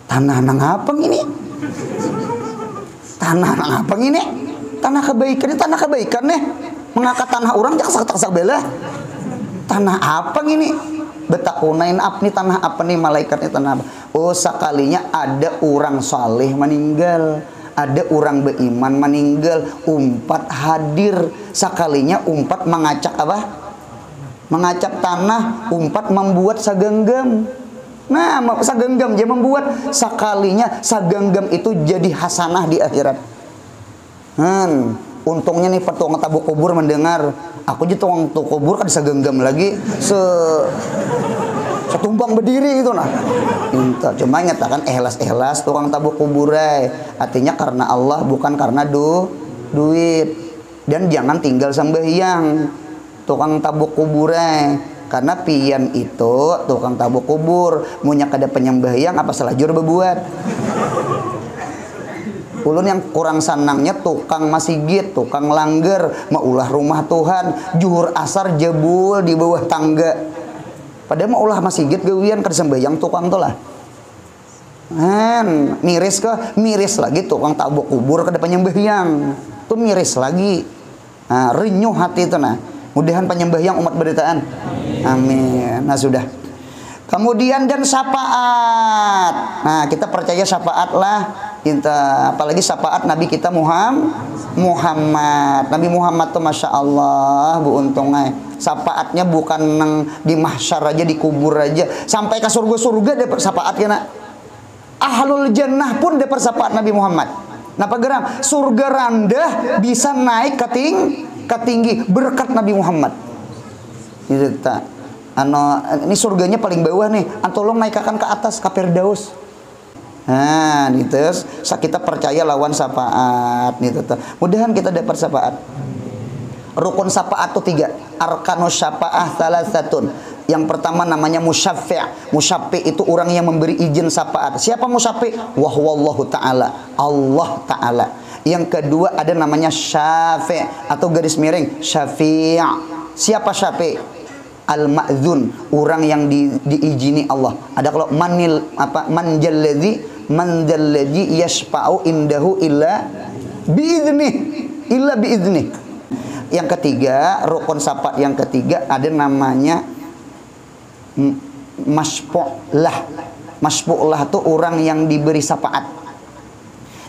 Tanah nang apa ini? Tanah kebaikan nih. Mengangkat tanah orang jak sak bela. Tanah apa ini? Betakunain nih tanah apa nih malaikatnya tanah apa? Oh sekalinya ada orang saleh meninggal. ada orang beriman meninggal, umpat hadir sakalinya, umpat mengacak apa? Mengacak tanah, umpat membuat sagenggam. Nah, sagenggam dia membuat sakalinya, sagenggam itu jadi hasanah di akhirat. Untungnya nih petuang tabuk kubur mendengar, aku jadi tukang kubur kan sagenggam lagi setumpang berdiri gitu nah. Cuma nyatakan ikhlas tukang tabuk kuburai. Artinya karena Allah, bukan karena duit. Dan jangan tinggal sembahyang tukang tabuk kuburai. Karena pian itu tukang tabuk kubur, munyak ada penyembahyang apa selajur bebuat. Ulun yang kurang sanangnya tukang masjid, tukang langgar, maulah rumah Tuhan, juhur asar jebul di bawah tangga. Padahal maulah masjid gawian kada sembahyang tukang tuh lah. Miris lagi tukang tabuk kubur kada penyembahyang. Tuh miris lagi. Nah, renyuh hati itu nah. Mudahan penyembahyang umat beritaan. Amin. Nah sudah. Kemudian dan syafaat. Nah kita percaya syafaat lah. Apalagi syafaat Nabi kita Muhammad. Nabi Muhammad tuh Masya Allah bu untungnya. Syafaatnya bukan di mahsyar aja, di kubur aja. Sampai ke surga-surga dapat syafaat ya nak. Ahlul jannah pun dapat syafaat Nabi Muhammad. Nah pageram surga rendah bisa naik ke tinggi berkat Nabi Muhammad. Gitu tak. Ini surganya paling bawah nih, tolong naikkan ke atas ke Firdaus. Nah, gitu. Kita percaya lawan syafaat gitu. Mudahan kita dapat syafaat. Rukun syafaat itu 3. Arkanus syafa'ah salasatun. Yang pertama namanya musyaffi'. Musyaffi' itu orang yang memberi izin syafaat. Siapa musyaffi'? Wahwallahu ta'ala. Allah ta'ala. Yang kedua ada namanya syafi' atau garis miring syafi'. Siapa syafi'? Al-ma'dzun, orang yang diizini Allah. Ada kalau man jalladzi yashfa'u indahu illa biidznih. Yang ketiga, rukun syafaat yang ketiga ada namanya masfu'lah. Masfu'lah itu orang yang diberi syafaat.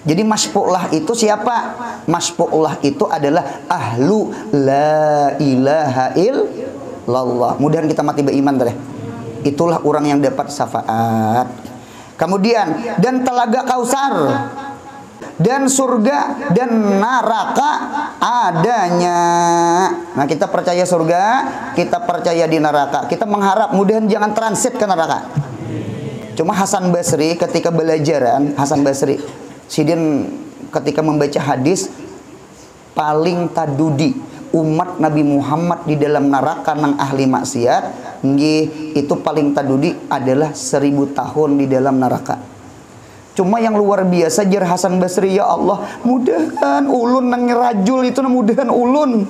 Jadi masfu'lah itu siapa? Masfu'lah itu adalah ahlu la ilaha illallah. Mudahan kita mati beriman deh. Itulah orang yang dapat syafaat. Kemudian dan telaga Kausar dan surga dan neraka adanya. Nah, kita percaya surga, kita percaya di neraka. Kita mengharap mudahan jangan transit ke neraka. Cuma Hasan Basri ketika belajaran, Hasan Basri sidin ketika membaca hadis paling tadudi umat Nabi Muhammad di dalam neraka nang ahli maksiat nggih itu paling tadudi adalah 1000 tahun di dalam neraka. Cuma yang luar biasa jar Hasan Basri, ya Allah mudahan ulun nang rajul itu mudahan ulun.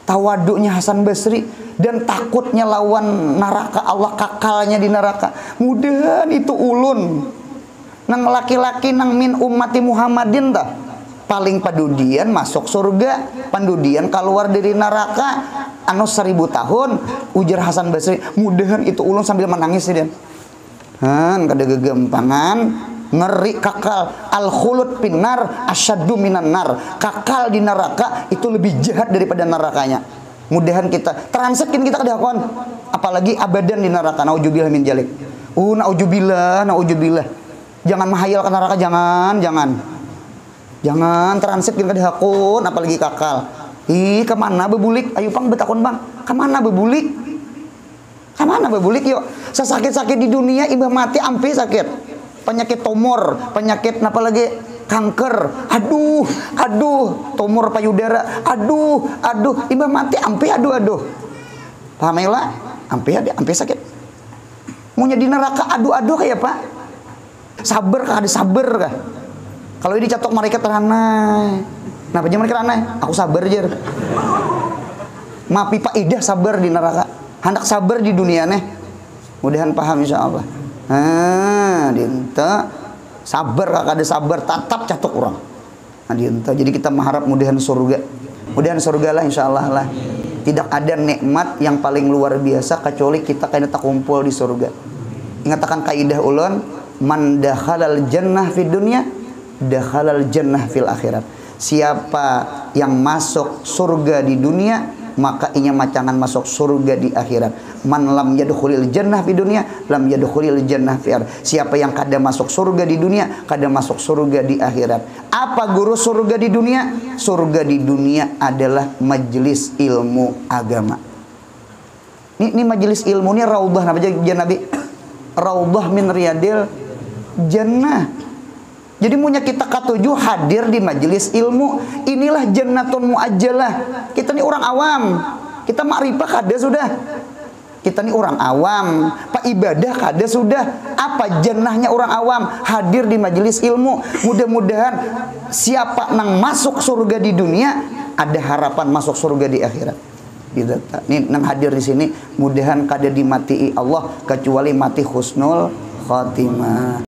Tawaduknya Hasan Basri dan takutnya lawan neraka, Allah kakalnya di neraka. Mudahan itu ulun nang laki-laki nang min ummati Muhammadin tah paling padudian masuk surga, pandudian keluar dari neraka 1000 tahun. Ujar Hasan Basri, mudahan itu ulun sambil menangis dia. Kada gegampangan ngeri kakal al-khulud finnar asyaddu minan nar. Kakal di neraka itu lebih jahat daripada nerakanya. Mudahan kita transitkin kita ke dakon, apalagi abadan di neraka. Nauzubillah min jalik. Nauzubillah. Jangan mahayal ke neraka, jangan transitkin ke dakon, apalagi kakal. Kemana bebulik? Ayo pang betakon bang. Kemana bebulik? Yuk. Sesakit-sakit di dunia imbah mati ampe sakit. Penyakit tumor, penyakit apa lagi? Kanker. Aduh, tumor payudara. Aduh, imbah mati ampe aduh. Paham ya lah? Ampe sakit. Maunya di neraka aduh kayak Pak. Sabar kah? Ada sabar kah? Kalau ini catok mereka teranai. Kenapa aja mereka teranai? Aku sabar aja. Maafi Pak Idah sabar di neraka. Hendak sabar di dunia nih. Mudahan paham insya Allah. Dinta sabar kah? Ada sabar tatap catok orang. Dinta. Jadi kita mengharap mudahan surga. Mudahan surga lah insya Allah lah. Tidak ada nikmat yang paling luar biasa kecuali kita kena terkumpul di surga. Ingatakan kaidah ulun, man dakhalal jannah fid dunya dakhalal jannah fil akhirat. Siapa yang masuk surga di dunia, maka inya macangan masuk surga di akhirat. Man lam yadkhulil jannah fi dunia, lam yadkhulil jannah fi akhirat. Siapa yang kada masuk surga di dunia, kada masuk surga di akhirat. Apa guru surga di dunia? Surga di dunia adalah majelis ilmu agama. Ini majelis ilmu ini raudhah apa aja Nabi? Raudhah min riyadil jannah. Jadi punya kita ketujuh hadir di majelis ilmu. Inilah jannatun muajjalah. Kita ini orang awam. Kita makrifah kada sudah. Kita ini orang awam. Pak ibadah kada sudah. Apa jannahnya orang awam? Hadir di majelis ilmu. Mudah-mudahan siapa nang masuk surga di dunia, ada harapan masuk surga di akhirat. Ini nang hadir di sini, mudahan kada dimati Allah kecuali mati husnul khatimah.